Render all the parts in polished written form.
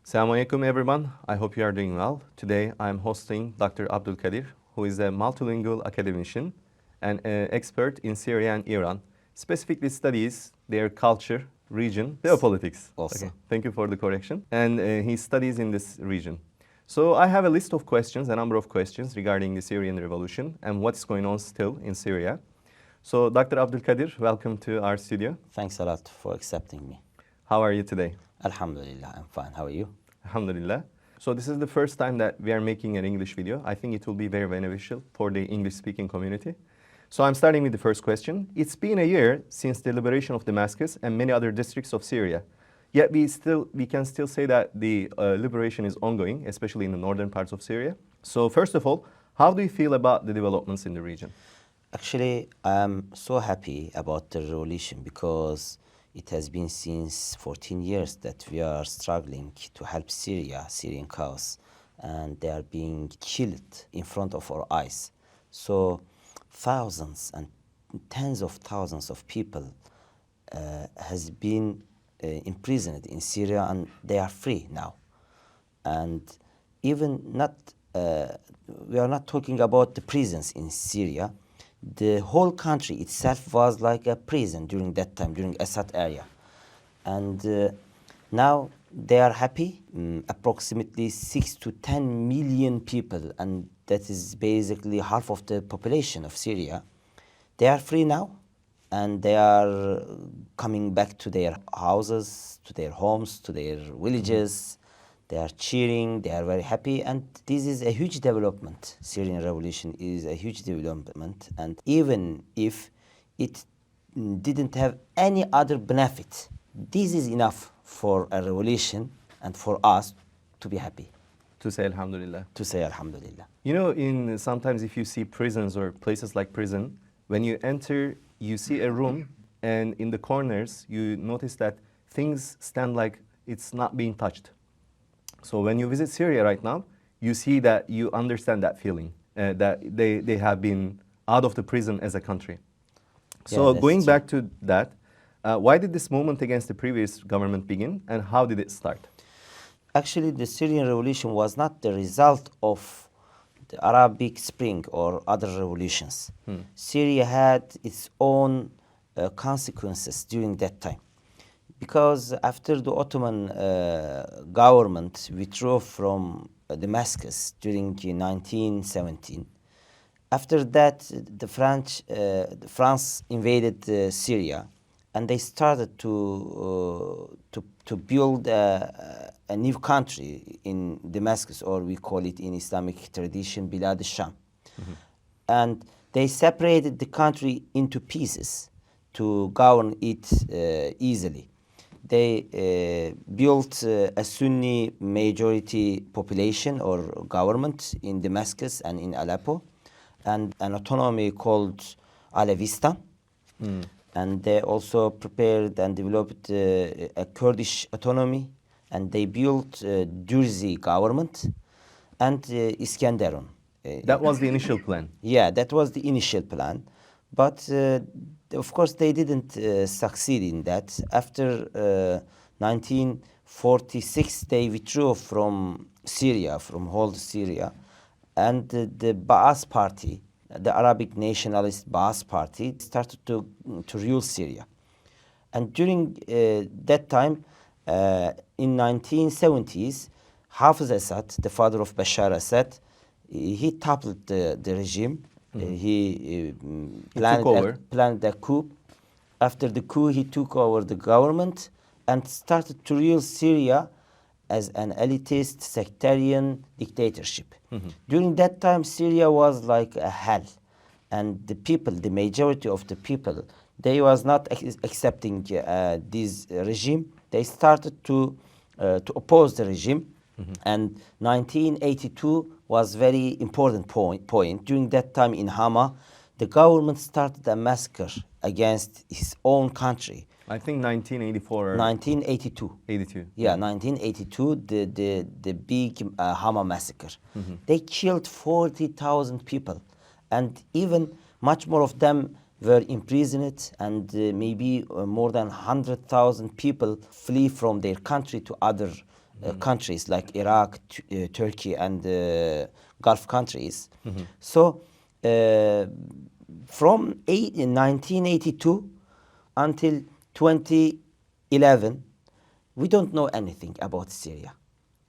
Assalamu alaikum everyone, I hope you are doing well. Today I am hosting Dr. Abdulkadir, who is a multilingual academician and an expert in Syria and Iran, specifically studies their culture, region, geopolitics. Awesome. Okay, thank you for the correction. And he studies in this region. So I have a list of questions, a number of questions regarding the Syrian revolution and what's going on still in Syria. So Dr. Abdulkadir, welcome to our studio. Thanks a lot for accepting me. How are you today? Alhamdulillah, I'm fine. How are you? Alhamdulillah. So this is the first time that we are making an English video. I think it will be very beneficial for the English-speaking community. So I'm starting with the first question. It's been a year since the liberation of Damascus and many other districts of Syria. Yet we can still say that the liberation is ongoing, especially in the northern parts of Syria. So first of all, how do you feel about the developments in the region? Actually, I'm so happy about the revolution because it has been since 14 years that we are struggling to help Syrian cause, and they are being killed in front of our eyes. So thousands and tens of thousands of people has been imprisoned in Syria, and they are free now. And even not, we are not talking about the prisons in Syria. The whole country itself was like a prison during that time, during Assad area. And now they are happy, approximately 6 to 10 million people, and that is basically half of the population of Syria. They are free now, and they are coming back to their houses, to their homes, to their villages. They are cheering, they are very happy, and this is a huge development. Syrian revolution is a huge development, and even if it didn't have any other benefit, this is enough for a revolution and for us to be happy. To say Alhamdulillah. To say Alhamdulillah. You know, sometimes if you see prisons or places like prison, when you enter, you see a room, and in the corners, you notice that things stand like it's not being touched. So when you visit Syria right now, you see that you understand that feeling, that they have been out of the prison as a country. So Yeah, going true. back to that, why did this movement against the previous government begin, and how did it start? Actually, the Syrian revolution was not the result of the Arabic Spring or other revolutions. Syria had its own consequences during that time. Because after the Ottoman government withdrew from Damascus during 1917, after that France invaded Syria, and they started to build a new country in Damascus, or we call it in Islamic tradition Bilad al-Sham. And they separated the country into pieces to govern it easily. They built a Sunni majority population or government in Damascus and in Aleppo, and an autonomy called Alevistan. And they also prepared and developed a Kurdish autonomy, and they built Durzi government and Iskenderun. That was the initial plan. Yeah, that was the initial plan. But of course, they didn't succeed in that. After 1946, they withdrew from Syria, from whole Syria. And the Ba'ath Party, the Arabic nationalist Ba'ath Party, started to rule Syria. And during that time, in 1970s, Hafez Assad, the father of Bashar Assad, he toppled the regime. He planned a coup. After the coup, he took over the government and started to rule Syria as an elitist, sectarian dictatorship. During that time, Syria was like a hell. And the people, the majority of the people, they was not accepting this regime. They started to oppose the regime. And 1982 was very important point. During that time in Hama, the government started a massacre against his own country. I think 1984 or 1982. 82. Yeah, 1982, the big Hama massacre. They killed 40,000 people, and even much more of them were imprisoned, and maybe more than 100,000 people flee from their country to other countries like Iraq, Turkey, and Gulf countries. So from 1982 until 2011, we don't know anything about Syria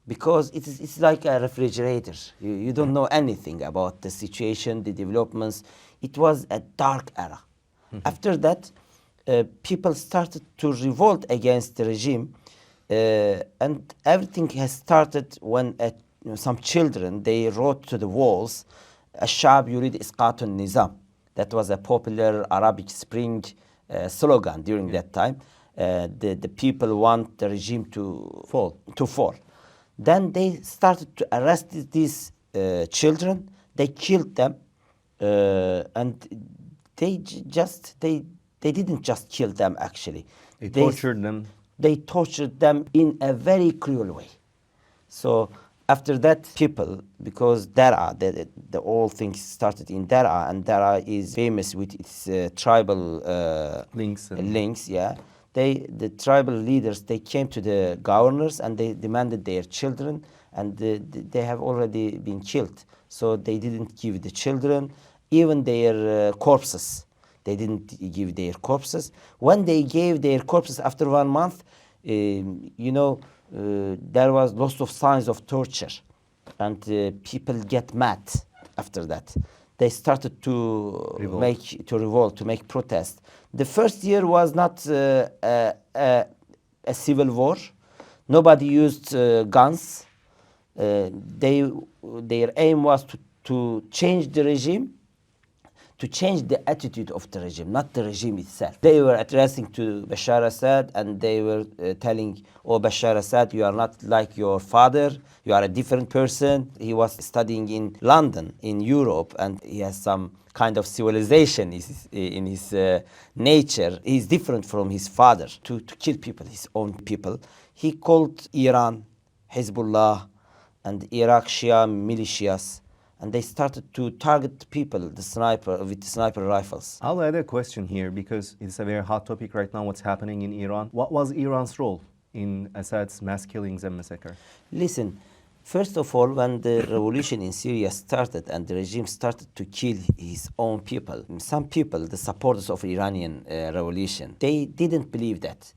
because it's like a refrigerator. You don't know anything about the situation, the developments. It was a dark era. After that, people started to revolt against the regime, and everything has started when some children, they wrote to the walls, "الشعب يريد إسقاط النظام." That was a popular Arabic Spring slogan during that time. The people want the regime to fall. Then they started to arrest these children. They killed them, and they didn't just kill them. Actually, they tortured them. They tortured them in a very cruel way. So after that, people, because Daraa, the whole thing started in Daraa, and Daraa is famous with its tribal links. Yeah, the tribal leaders, they came to the governors and they demanded their children, and they have already been killed. So they didn't give the children, even their corpses. They didn't give their corpses. When they gave their corpses after 1 month, there was lots of signs of torture, and people get mad after that. They started to revolt, to make protest. The first year was not a civil war. Nobody used guns. Their aim was to change the regime, to change the attitude of the regime, not the regime itself. They were addressing to Bashar Assad, and they were telling, "Oh, Bashar Assad, you are not like your father. You are a different person." He was studying in London, in Europe, and he has some kind of civilization in his nature. He's different from his father, to kill people, his own people. He called Iran, Hezbollah, and Iraq Shia militias, and they started to target people, with the sniper rifles. I'll add a question here because it's a very hot topic right now, what's happening in Iran. What was Iran's role in Assad's mass killings and massacre? Listen, first of all, when the revolution in Syria started and the regime started to kill his own people, some people, the supporters of Iranian revolution, they didn't believe that.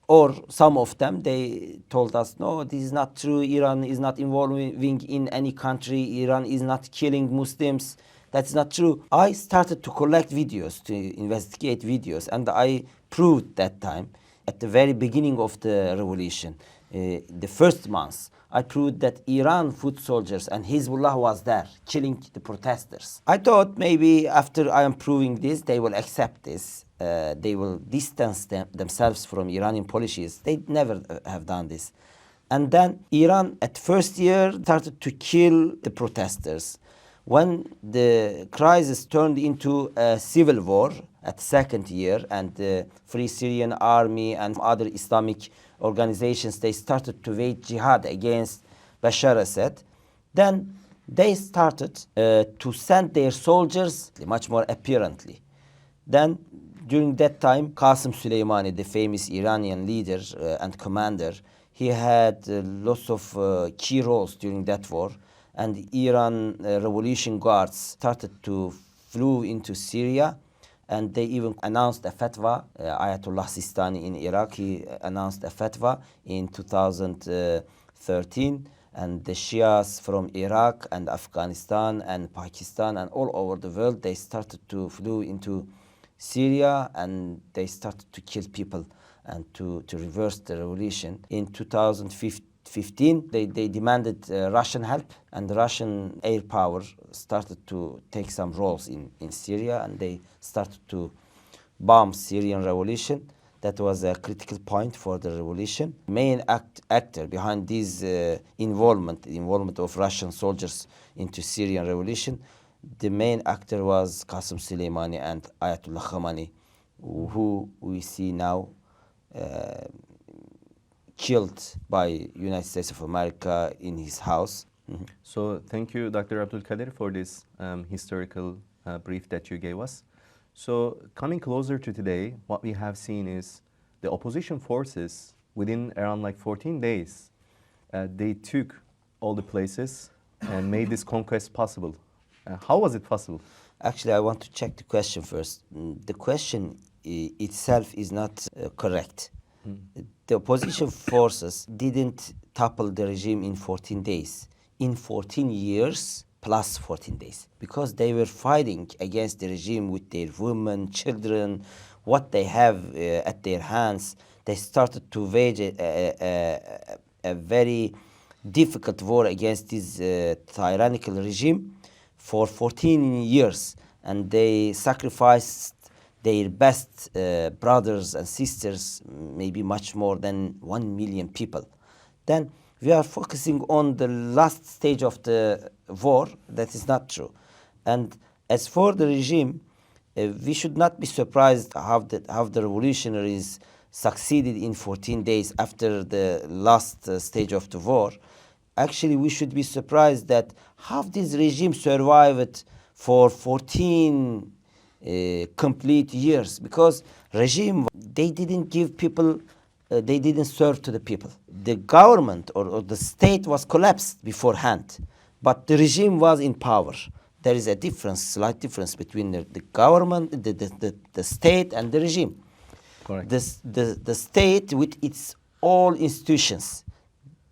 Or some of them, they told us, "No, this is not true. Iran is not involving in any country. Iran is not killing Muslims. That's not true." I started to collect videos, to investigate videos, and I proved that time, at the very beginning of the revolution, the first months, I proved that Iran foot soldiers and Hezbollah was there, killing the protesters. I thought maybe after I am proving this, they will accept this. They will distance themselves from Iranian policies. They never have done this. And then Iran, at first year, started to kill the protesters. When the crisis turned into a civil war at second year, and the Free Syrian Army and other Islamic organizations, they started to wage jihad against Bashar Assad, then they started to send their soldiers much more apparently. Then during that time, Qasem Soleimani, the famous Iranian leader and commander, he had lots of key roles during that war, and Iran Revolution Guards started to flew into Syria, and they even announced a fatwa. Ayatollah Sistani in Iraq, he announced a fatwa in 2013, and the Shias from Iraq and Afghanistan and Pakistan and all over the world, they started to flew into Syria, and they started to kill people and to reverse the revolution. In 2015, they demanded Russian help, and the Russian air power started to take some roles in Syria, and they started to bomb Syrian revolution. That was a critical point for the revolution. Main actor behind this involvement of Russian soldiers into Syrian revolution, the main actor was Qasem Soleimani and Ayatollah Khamenei, who we see now killed by United States of America in his house. Mm-hmm. So thank you, Dr. Abdulkadir, for this historical brief that you gave us. So coming closer to today, what we have seen is the opposition forces within around like 14 days they took all the places and made this conquest possible. How was it possible? Actually, I want to check the question first. The question itself is not correct. The opposition forces didn't topple the regime in 14 days. In 14 years plus 14 days. Because they were fighting against the regime with their women, children, what they have at their hands. They started to wage a very difficult war against this tyrannical regime for 14 years. And they sacrificed their best brothers and sisters, maybe much more than 1 million people. Then we are focusing on the last stage of the war. That is not true. And as for the regime, we should not be surprised how the revolutionaries succeeded in 14 days after the last stage of the war. Actually, we should be surprised that how this regime survived for 14 complete years, because regime, they didn't give people, they didn't serve to the people. The government or the state was collapsed beforehand, but the regime was in power. There is a difference, slight difference between the government, the state and the regime. Correct. The state with its all institutions,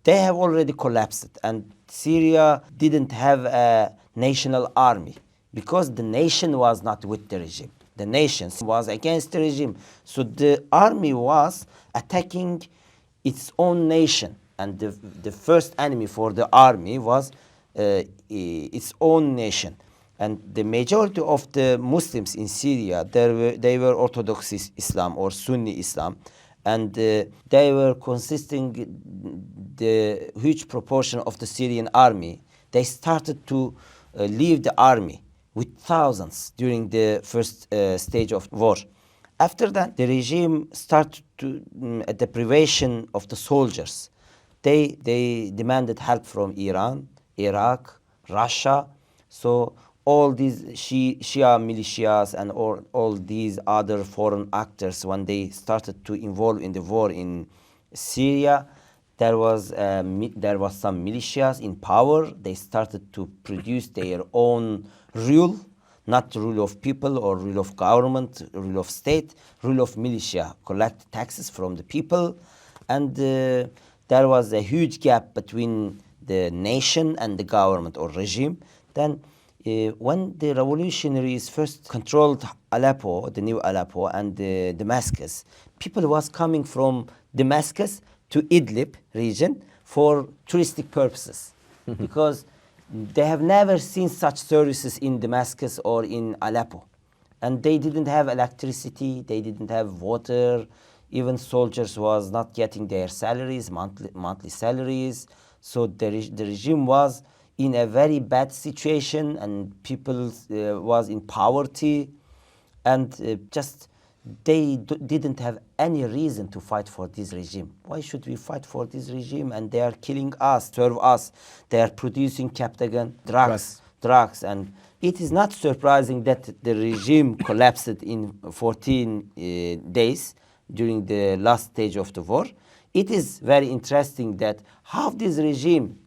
they have already collapsed, and Syria didn't have a national army because the nation was not with the regime. The nation was against the regime. So the army was attacking its own nation, and the first enemy for the army was its own nation. And the majority of the Muslims in Syria, they were Orthodox Islam or Sunni Islam, and they were consisting the huge proportion of the Syrian army. They started to leave the army with thousands during the first stage of war. After that, the regime started to a deprivation of the soldiers. They demanded help from Iran, Iraq, Russia. So all these Shia militias and all these other foreign actors, when they started to involve in the war in Syria, there was some militias in power. They started to produce their own rule, not rule of people or rule of government, rule of state, rule of militia, collect taxes from the people. And there was a huge gap between the nation and the government or regime. Then when the revolutionaries first controlled Aleppo, the new Aleppo, and Damascus, people was coming from Damascus to Idlib region for touristic purposes because they have never seen such services in Damascus or in Aleppo. And they didn't have electricity, they didn't have water, even soldiers was not getting their salaries, monthly salaries. So the regime was in a very bad situation, and people was in poverty, and just they didn't have any reason to fight for this regime. Why should we fight for this regime? And they are killing us, serve us. They are producing captagon, drugs. And it is not surprising that the regime collapsed in 14 days during the last stage of the war. It is very interesting that how this regime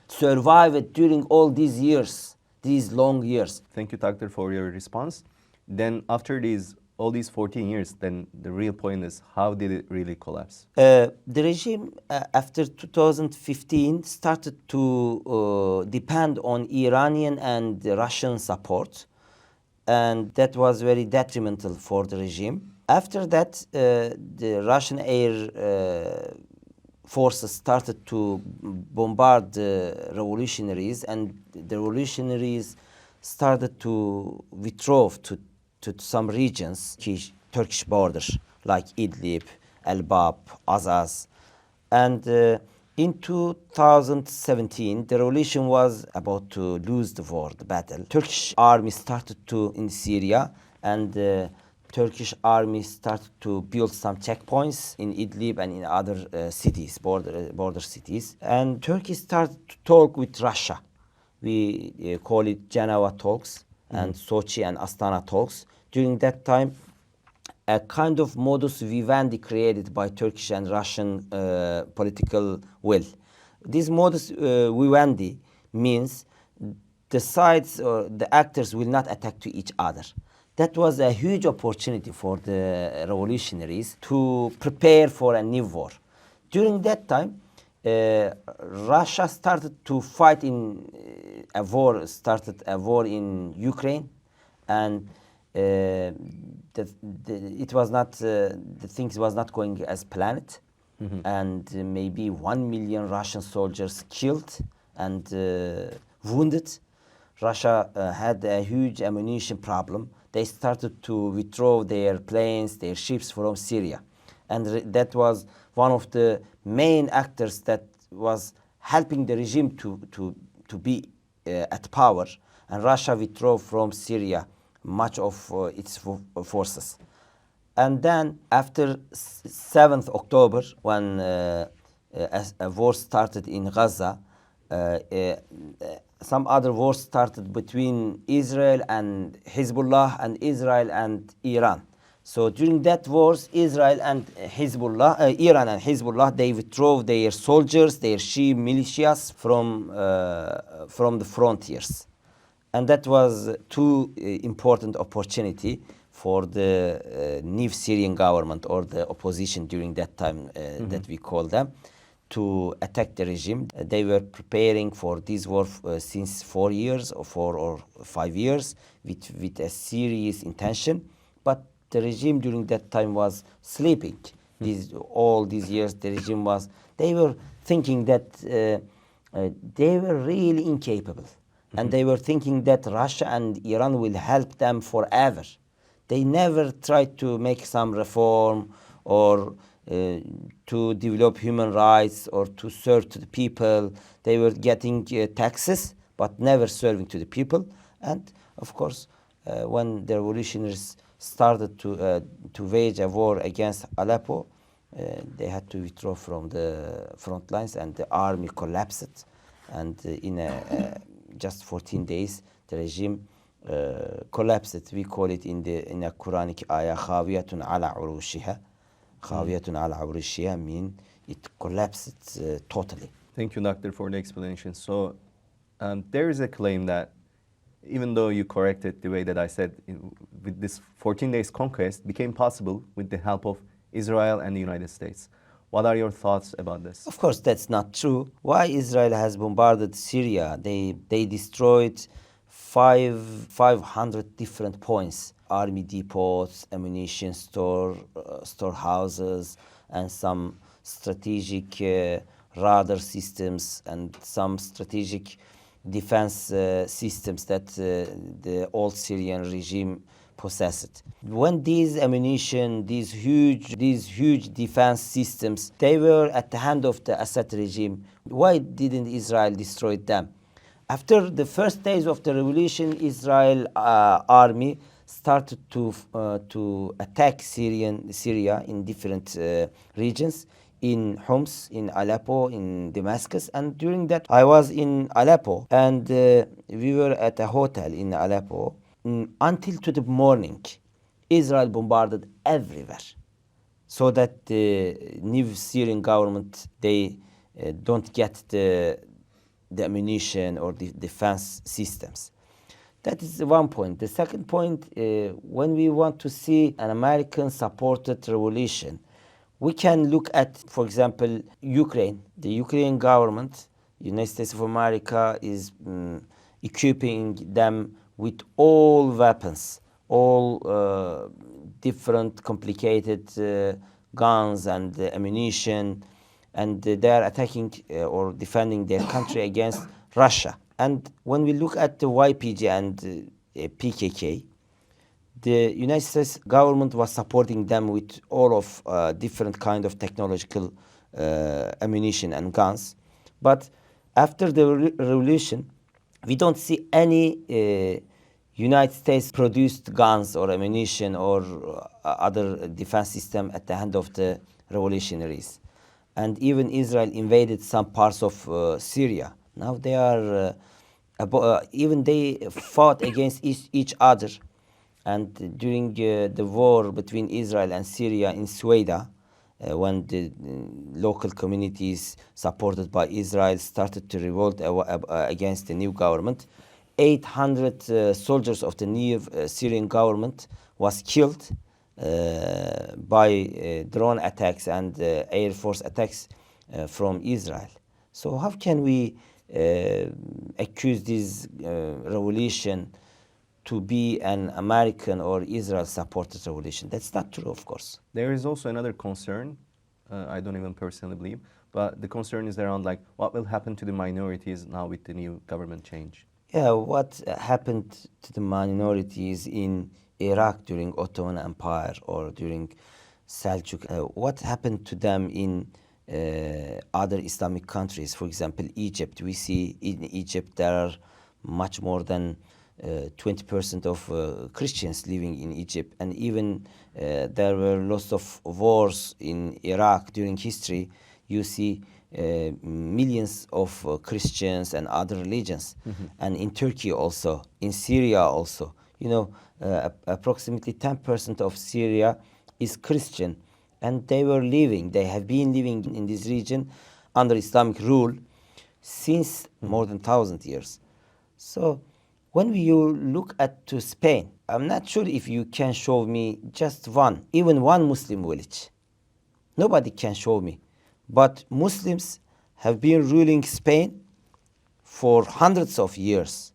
survived during all these years, these long years. Thank you, Doctor, for your response. Then after all these 14 years, then the real point is, how did it really collapse? The regime, after 2015, started to depend on Iranian and Russian support, and that was very detrimental for the regime. After that, the Russian air forces started to bombard the revolutionaries, and the revolutionaries started to withdraw to some regions, Turkish borders, like Idlib, Elbap, Azaz. And in 2017, the revolution was about to lose the war, the battle. Turkish army started in Syria, and the Turkish army started to build some checkpoints in Idlib and in other cities, border cities. And Turkey started to talk with Russia. We call it Genoa talks and Sochi and Astana talks. During that time, a kind of modus vivendi created by Turkish and Russian political will. This modus vivendi means the sides or the actors will not attack to each other. That was a huge opportunity for the revolutionaries to prepare for a new war. During that time, Russia started to fight in started a war in Ukraine, and it was not the things was not going as planned, and maybe 1 million Russian soldiers killed and wounded. Russia had a huge ammunition problem. They started to withdraw their planes, their ships from Syria, and that was one of the main actors that was helping the regime to be at power. And Russia withdrew from Syria much of its forces. And then after 7th October, when a war started in Gaza, some other wars started between Israel and Hezbollah and Israel and Iran. So during that wars, Iran and Hezbollah, they withdrew their soldiers, their Shia militias from the frontiers. And that was too important opportunity for the new Syrian government or the opposition during that time that we call them, to attack the regime. They were preparing for this war since 4 years or 4 or 5 years with a serious intention. But the regime during that time was sleeping. All these years the regime was, they were thinking that they were really incapable. And they were thinking that Russia and Iran will help them forever. They never tried to make some reform or to develop human rights or to serve to the people. They were getting taxes, but never serving to the people. And of course, when the revolutionaries started to wage a war against Aleppo, they had to withdraw from the front lines, and the army collapsed. And in just 14 days, the regime collapsed. We call it in a Quranic ayah, khawiyatun ala urushiha. Khawiyatun ala urushiha mean it collapsed totally. Thank you, Doctor, for the explanation. So there is a claim that even though you corrected the way that I said, with this 14 days conquest became possible with the help of Israel and the United States. What are your thoughts about this? Of course, that's not true. Why Israel has bombarded Syria? They destroyed 500 different points, army depots, ammunition storehouses, and some strategic radar systems and some strategic defense systems that the old Syrian regime possessed. When these ammunition, these huge defense systems, they were at the hand of the Assad regime, why didn't Israel destroy them? After the first days of the revolution, Israel army started to attack Syria in different regions, in Homs, in Aleppo, in Damascus. And during that, I was in Aleppo, and we were at a hotel in Aleppo. Until to the morning, Israel bombarded everywhere, so that the new Syrian government, they don't get the ammunition or the defense systems. That is one point. The second point, when we want to see an American-supported revolution, we can look at, for example, Ukraine. The Ukrainian government, United States of America, is equipping them with all weapons, all different complicated guns and ammunition, and they are attacking or defending their country against Russia. And when we look at the YPG and PKK, the United States government was supporting them with all of different kind of technological ammunition and guns. But after the revolution, we don't see any United States produced guns or ammunition or other defense system at the hand of the revolutionaries. And even Israel invaded some parts of Syria. Now they are, even they fought against each other. And during the war between Israel and Syria in Sueda, when the local communities supported by Israel started to revolt against the new government, 800 soldiers of the new Syrian government was killed by drone attacks and air force attacks from Israel. So how can we accuse this revolution to be an American or Israel-supported revolution? That's not true, of course. There is also another concern, I don't even personally believe, but the concern is around like what will happen to the minorities now with the new government change? Yeah, what happened to the minorities in Iraq during Ottoman Empire or during Seljuk? What happened to them in other Islamic countries? For example, Egypt. We see in Egypt there are much more than 20% of Christians living in Egypt, and even there were lots of wars in Iraq during history. You see millions of Christians and other religions, and in Turkey also, in Syria also. You know, approximately 10% of Syria is Christian, and they have been living in this region under Islamic rule since more than 1,000 years. So when you look to Spain, I'm not sure if you can show me just even one Muslim village. Nobody can show me. But Muslims have been ruling Spain for hundreds of years.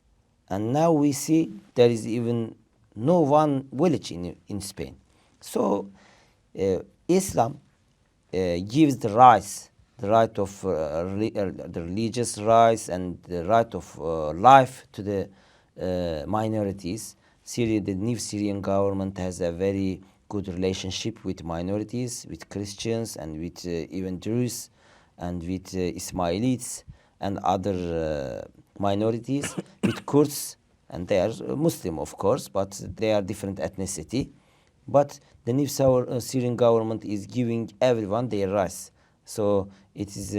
And now we see there is even no one village in Spain. So Islam gives the right of the religious rights and the right of life to the minorities. The new Syrian government has a very good relationship with minorities, with Christians, and with even Druze, and with Ismailites and other minorities, with Kurds, and they are Muslim, of course, but they are different ethnicity. But the new Syrian government is giving everyone their rights. So it's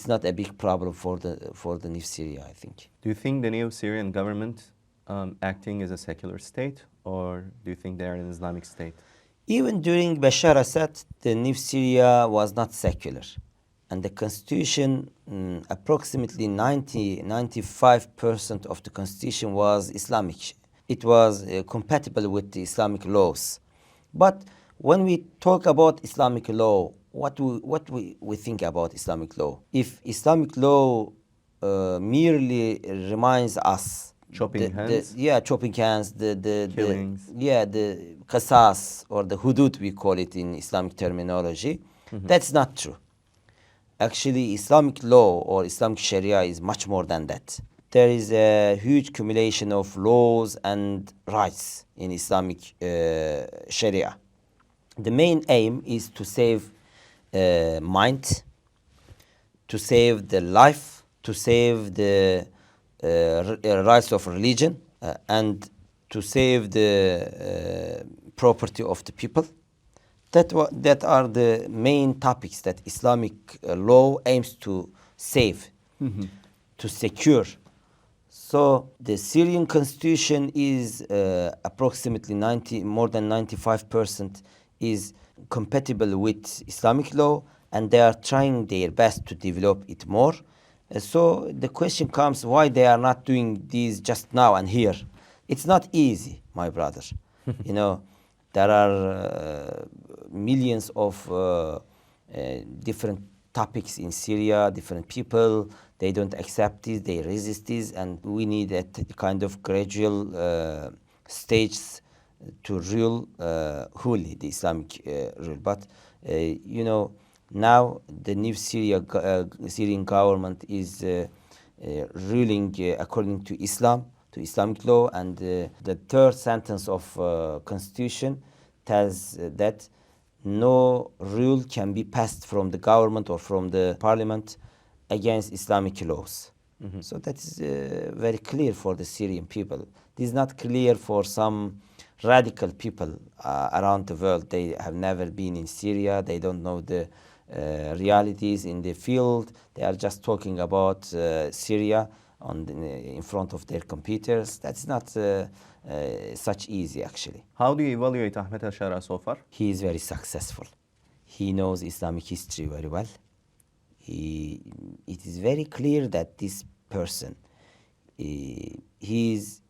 not a big problem for the new Syria, I think. Do you think the new Syrian government acting as a secular state, or do you think they are an Islamic state? Even during Bashar Assad, the new Syria was not secular. And the constitution, approximately 95% of the constitution was Islamic. It was compatible with the Islamic laws. But when we talk about Islamic law, what we think about Islamic law? If Islamic law merely reminds us chopping hands, the killings, the qasas or the hudud, we call it in Islamic terminology, that's not true. Actually, Islamic law or Islamic Sharia is much more than that. There is a huge accumulation of laws and rights in Islamic Sharia. The main aim is to save mind, to save the life, to save the rights of religion, and to save the property of the people. That are the main topics that Islamic law aims to save, to secure. So the Syrian constitution is approximately more than 95% is compatible with Islamic law, and they are trying their best to develop it more. So the question comes, why they are not doing this just now and here? It's not easy, my brother. You know, there are millions of different topics in Syria, different people. They don't accept this, they resist this, and we need a kind of gradual stages to rule wholly the Islamic rule. But you know, now the new Syrian government is ruling according to Islam, to Islamic law, and the third sentence of constitution tells that no rule can be passed from the government or from the parliament against Islamic laws. So that is very clear for the Syrian people. This is not clear for some radical people around the world. They have never been in Syria. They don't know the realities in the field. They are just talking about Syria in front of their computers. That's not such easy, actually. How do you evaluate Ahmed al-Shara so far? He is very successful. He knows Islamic history very well. It is very clear that this person, he is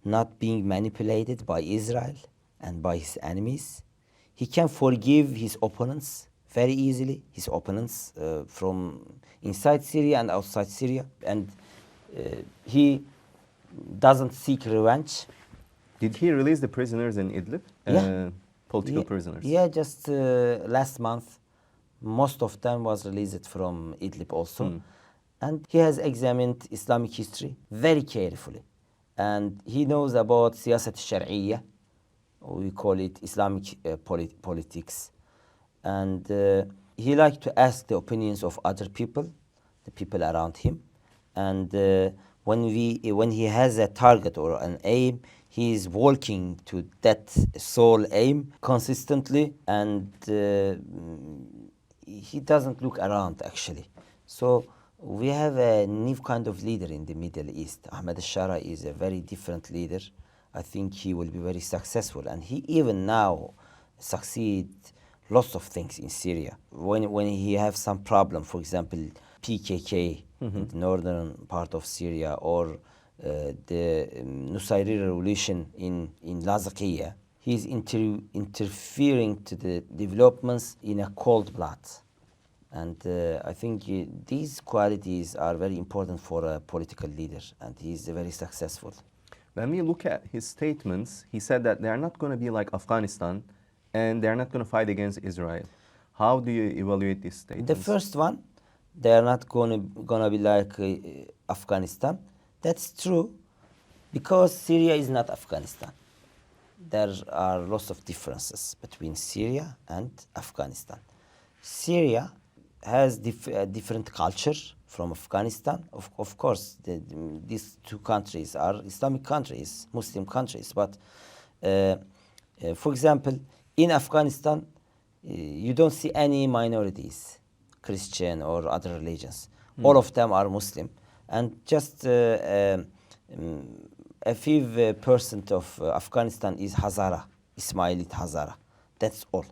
not being manipulated by Israel and by his enemies. He can forgive his opponents very easily, his opponents from inside Syria and outside Syria, and he doesn't seek revenge. Did he release the prisoners in Idlib? Yeah. Political prisoners? Yeah, just last month, most of them was released from Idlib also. And he has examined Islamic history very carefully. And he knows about siyasat al-shar'iyya, we call it Islamic politics. And he likes to ask the opinions of other people, the people around him. And when he has a target or an aim, he is working to that sole aim consistently, and he doesn't look around, actually. So we have a new kind of leader in the Middle East. Ahmed al-Shara is a very different leader. I think he will be very successful, and he even now succeed lots of things in Syria. When he have some problem, for example, PKK in the northern part of Syria, or the Nusayri revolution in Laziqiyya, he is interfering to the developments in a cold blood. And I think these qualities are very important for a political leader, and he is very successful. When we look at his statements, he said that they are not going to be like Afghanistan, and they are not going to fight against Israel. How do you evaluate these statements? The first one, they are not gonna be like Afghanistan. That's true, because Syria is not Afghanistan. There are lots of differences between Syria and Afghanistan. Syria has different culture from Afghanistan. Of course, these two countries are Islamic countries, Muslim countries. But for example, in Afghanistan, you don't see any minorities, Christian or other religions. All of them are Muslim, and just a few percent of Afghanistan is Hazara, Ismailite Hazara. That's all.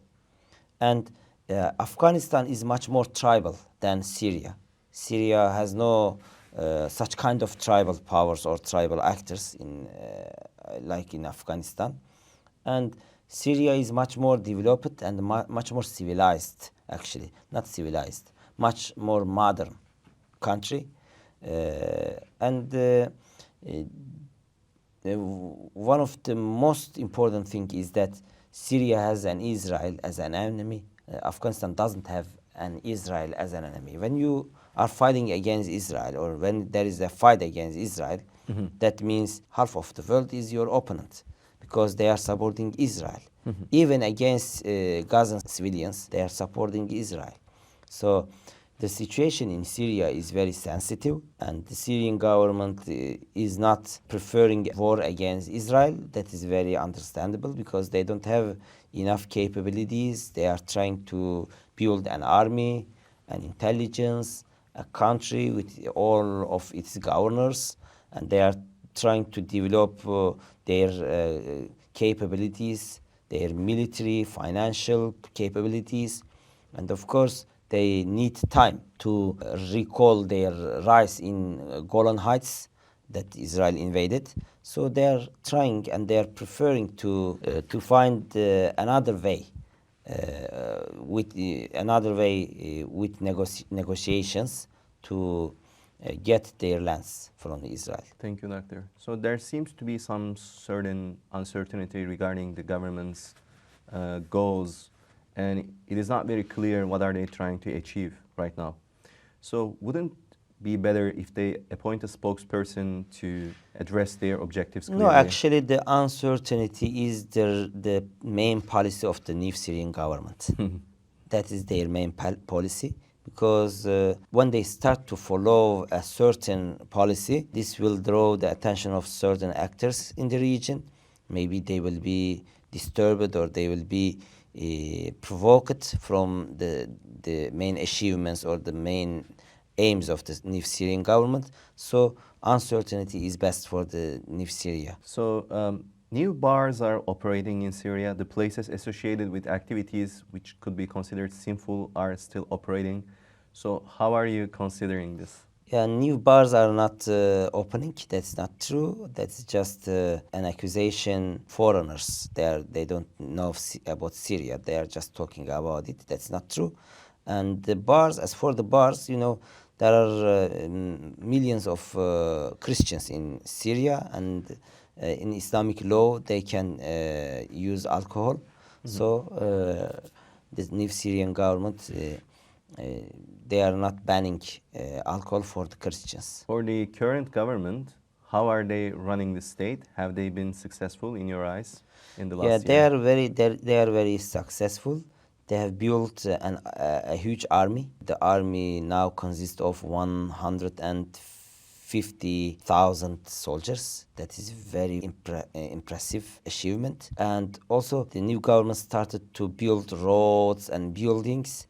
And Afghanistan is much more tribal than Syria. Syria has no such kind of tribal powers or tribal actors like in Afghanistan. And Syria is much more developed and much more civilized, actually. Not civilized, much more modern country. One of the most important things is that Syria has an Israel as an enemy. Afghanistan doesn't have an Israel as an enemy. When you are fighting against Israel, or when there is a fight against Israel, that means half of the world is your opponent, because they are supporting Israel. Even against Gazan civilians, they are supporting Israel. So the situation in Syria is very sensitive, and the Syrian government is not preferring war against Israel. That is very understandable, because they don't have enough capabilities. They are trying to build an army, an intelligence, a country with all of its governors, and they are trying to develop their capabilities, their military, financial capabilities, and of course they need time to recall their rise in Golan Heights that Israel invaded. So they are trying, and they are preferring to find another way, with negotiations to get their lands from Israel. Thank you, Doctor. So there seems to be some certain uncertainty regarding the government's goals, and it is not very clear what are they trying to achieve right now. So wouldn't be better if they appoint a spokesperson to address their objectives clearly? No, actually the uncertainty is the main policy of the new Syrian government. That is their main policy, because when they start to follow a certain policy, this will draw the attention of certain actors in the region. Maybe they will be disturbed, or they will be provoked from the main achievements or the main aims of the new Syrian government. So uncertainty is best for the new Syria. So new bars are operating in Syria. The places associated with activities which could be considered sinful are still operating. So how are you considering this? Yeah, new bars are not opening. That's not true. That's just an accusation. Foreigners, they don't know about Syria. They are just talking about it. That's not true. And the bars, as for the bars, you know, there are millions of Christians in Syria, and in Islamic law they can use alcohol. So the new Syrian government. They are not banning alcohol for the Christians. For the current government, how are they running the state? Have they been successful in your eyes in the last year? They are very successful. They have built a huge army. The army now consists of 150,000 soldiers. That is very impressive achievement. And also the new government started to build roads and buildings.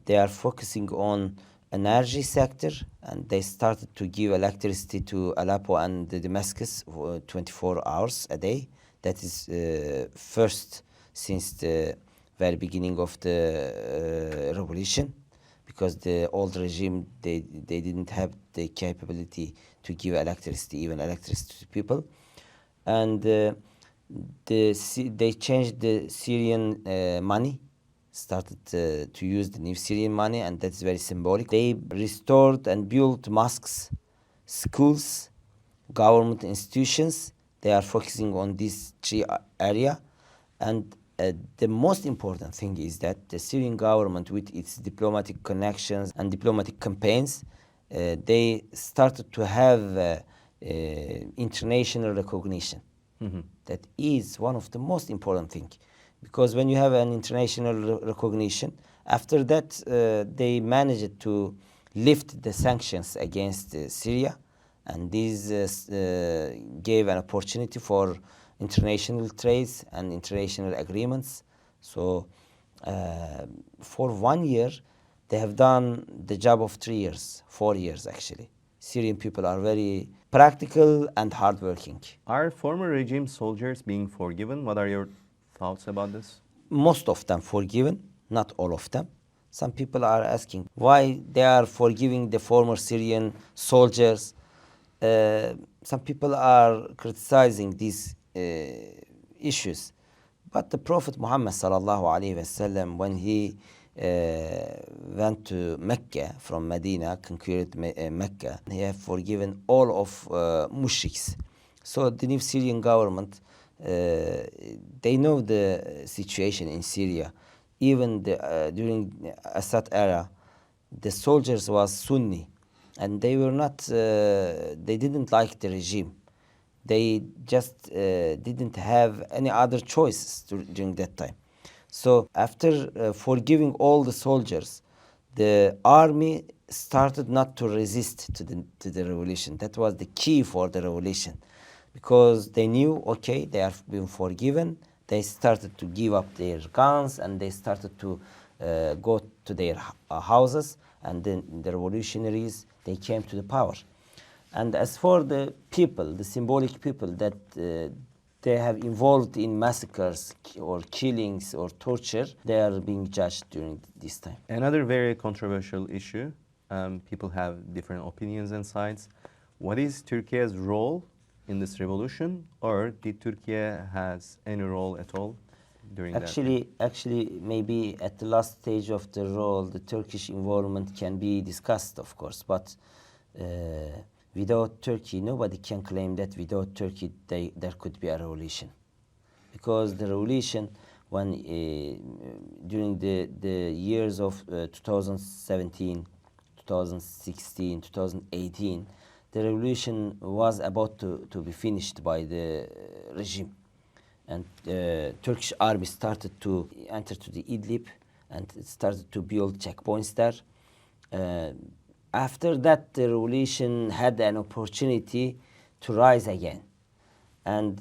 They are focusing on energy sector, and they started to give electricity to Aleppo and Damascus 24 hours a day. That is first since the very beginning of the revolution, because the old regime they didn't have the capability to give electricity to people, and they changed the Syrian money. Started to use the new Syrian money, and that's very symbolic. They restored and built mosques, schools, government institutions. They are focusing on these three areas. And the most important thing is that the Syrian government, with its diplomatic connections and diplomatic campaigns, they started to have international recognition. Mm-hmm. That is one of the most important things. Because when you have an international recognition, after that they managed to lift the sanctions against Syria, and this gave an opportunity for international trades and international agreements. So for 1 year, they have done the job of 3 years, 4 years actually. Syrian people are very practical and hardworking. Are former regime soldiers being forgiven? What are your thoughts about this? Most of them forgiven, not all of them. Some people are asking why they are forgiving the former Syrian soldiers. Some people are criticizing these issues. But the Prophet Muhammad sallallahu alaihi wasallam, when he went to Mecca from Medina, conquered Mecca, he have forgiven all of mushriks. So the new Syrian government, they know the situation in Syria. Even during Assad era, the soldiers was Sunni, and they were not. They didn't like the regime. They just didn't have any other choices during that time. So after forgiving all the soldiers, the army started not to resist to the revolution. That was the key for the revolution. Because they knew, okay, they have been forgiven, they started to give up their guns, and they started to go to their houses, and then the revolutionaries, they came to the power. And as for the people, the symbolic people that they have involved in massacres or killings or torture, they are being judged during this time. Another very controversial issue, people have different opinions and sides. What is Turkey's role in this revolution, or did Turkey has any role at all during that? Actually, maybe at the last stage of the role, the Turkish involvement can be discussed, of course. But without Turkey, nobody can claim that without Turkey there could be a revolution, because the revolution, when during the years of 2017, 2016, 2018. The revolution was about to be finished by the regime, and the Turkish army started to enter to the Idlib, and it started to build checkpoints there. After that, the revolution had an opportunity to rise again, and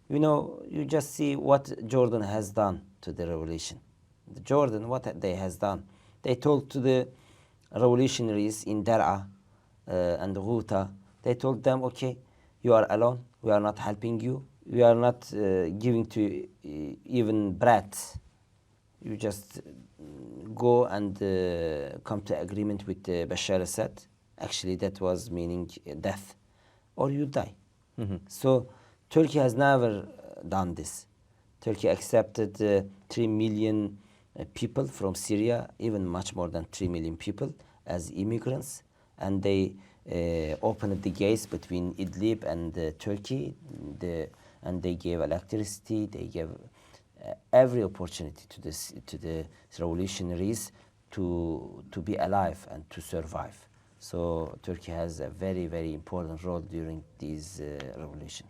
you just see what Jordan has done to the revolution. Jordan, what they has done, they told to the revolutionaries in Dar'a and Ghouta, they told them, okay, you are alone, we are not helping you, we are not giving to even bread. You just go and come to agreement with Bashar Assad. Actually, that was meaning death, or you die. So Turkey has never done this. Turkey accepted 3 million people from Syria, even much more than 3 million people, as immigrants, and they opened the gates between Idlib and Turkey, and they gave electricity, they gave every opportunity to the revolutionaries to be alive and to survive. So Turkey has a very, very important role during this revolution.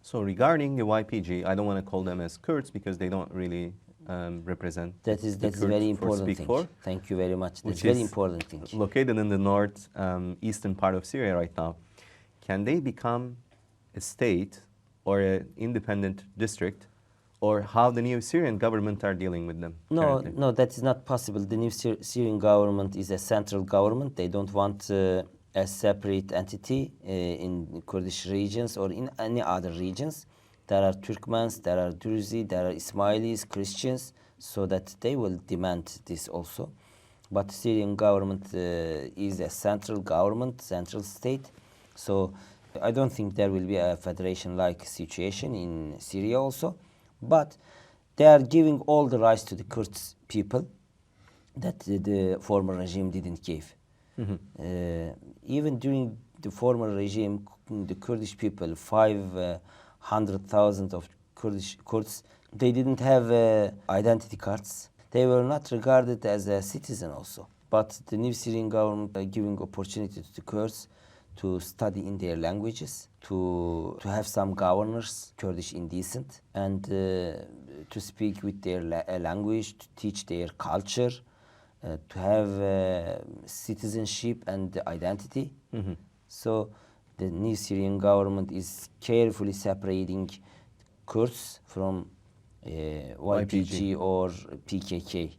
So regarding the YPG, I don't want to call them as Kurds because they don't really represent That's the a Kurds very for important speak thing. for, Thank you very much. That's which very is important thing. located in the north eastern part of Syria right now. Can they become a state or an independent district, or how the new Syrian government are dealing with them? No, currently? no, that is not possible. The new Syrian government is a central government. They don't want a separate entity in Kurdish regions or in any other regions. There are Turkmens, there are Druzi, there are Ismailis, Christians, so that they will demand this also. But Syrian government is a central government, central state. So I don't think there will be a federation-like situation in Syria also. But they are giving all the rights to the Kurds people that the former regime didn't give. Even during the former regime, the Kurdish people, 500,000 of Kurds, they didn't have identity cards. They were not regarded as a citizen also. But the new Syrian government are giving opportunity to the Kurds to study in their languages, to have some governors, Kurdish indecent, and to speak with their language, to teach their culture, to have citizenship and identity. So the new Syrian government is carefully separating Kurds from YPG or PKK.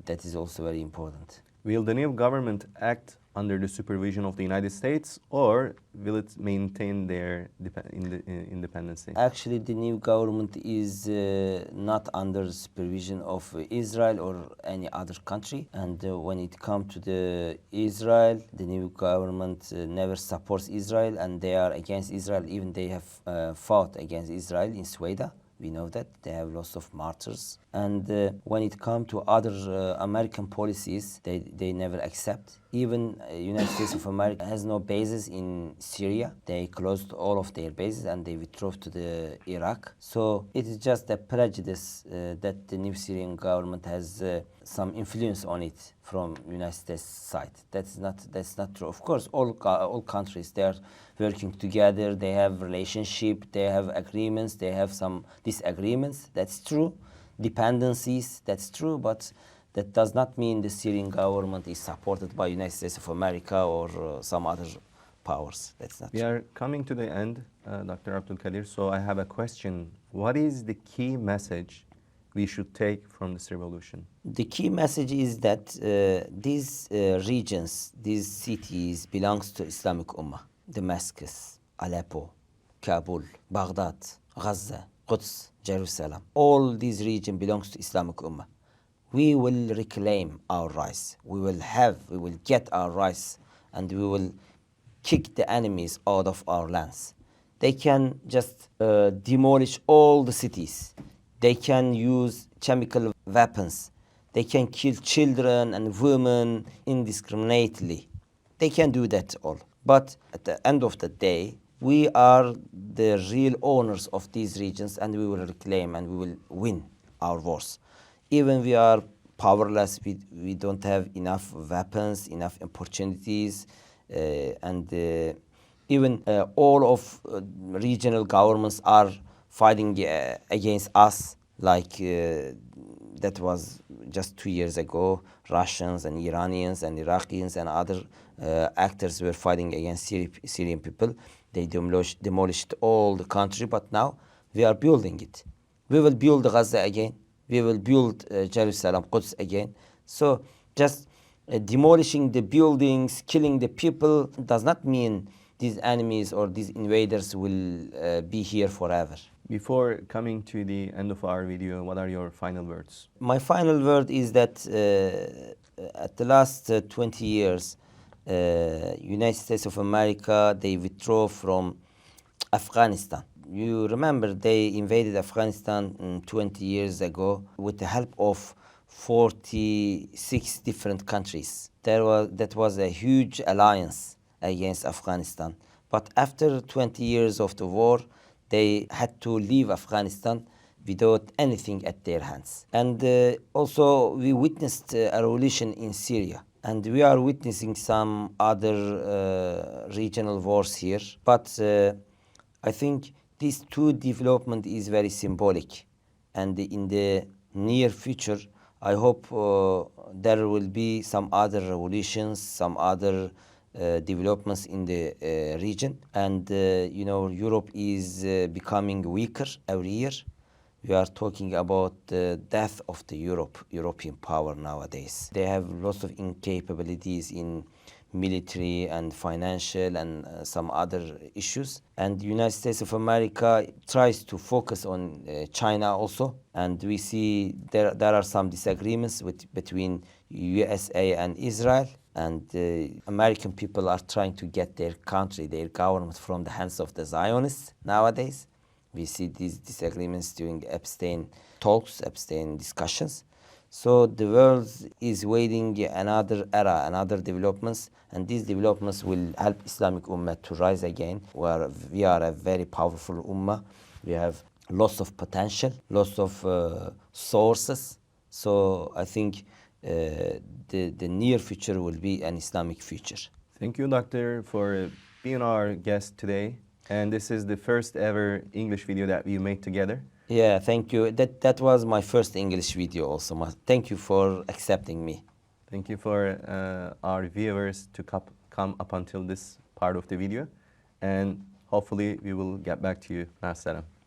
That is also very important. Will the new government act under the supervision of the United States, or will it maintain their independence? Actually, the new government is not under the supervision of Israel or any other country. And when it comes to the Israel, the new government never supports Israel, and they are against Israel. Even they have fought against Israel in Sweden. We know that they have lots of martyrs. And when it comes to other American policies, they never accept. Even United States of America has no bases in Syria. They closed all of their bases and they withdrew to the Iraq. So it is just a prejudice that the new Syrian government has some influence on it from United States side. That's not true. Of course, all countries, they are working together. They have relationship. They have agreements. They have some disagreements. That's true. Dependencies. That's true. But that does not mean the Syrian government is supported by United States of America or some other powers. That's not true. We are coming to the end, Dr. Abdulkadir. So I have a question. What is the key message we should take from this revolution? The key message is that these regions, these cities belongs to Islamic Ummah. Damascus, Aleppo, Kabul, Baghdad, Gaza, Quds, Jerusalem. All these regions belongs to Islamic Ummah. We will reclaim our rights. We will get our rights, and we will kick the enemies out of our lands. They can just demolish all the cities. They can use chemical weapons. They can kill children and women indiscriminately. They can do that all. But at the end of the day, we are the real owners of these regions, and we will reclaim and we will win our wars. Even we are powerless, we don't have enough weapons, enough opportunities, and even all of regional governments are fighting against us, like that was just 2 years ago. Russians and Iranians and Iraqis and other actors were fighting against Syrian people. They demolished all the country, but now we are building it. We will build Gaza again. We will build Jerusalem, Quds again. So just demolishing the buildings, killing the people, does not mean these enemies or these invaders will be here forever. Before coming to the end of our video, what are your final words? My final word is that at the last 20 years, United States of America, they withdrew from Afghanistan. You remember they invaded Afghanistan 20 years ago with the help of 46 different countries. That was a huge alliance against Afghanistan. But after 20 years of the war, they had to leave Afghanistan without anything at their hands. And also we witnessed a revolution in Syria. And we are witnessing some other regional wars here. But I think these two development is very symbolic. And in the near future, I hope there will be some other revolutions, some other developments in the region. And you know, Europe is becoming weaker every year. We are talking about the death of the European power nowadays. They have lots of incapabilities in military and financial and some other issues. And the United States of America tries to focus on China also. And we see there are some disagreements between USA and Israel. And American people are trying to get their country, their government from the hands of the Zionists nowadays. We see these disagreements during Epstein talks, Epstein discussions. So the world is waiting another era, another developments, and these developments will help Islamic Ummah to rise again. We are a very powerful Ummah. We have lots of potential, lots of sources. So I think the near future will be an Islamic future. Thank you, Doctor, for being our guest today. And this is the first ever English video that we made together. Yeah, thank you. That was my first English video also. Thank you for accepting me. Thank you for our viewers to come up until this part of the video. And hopefully we will get back to you. Masalam.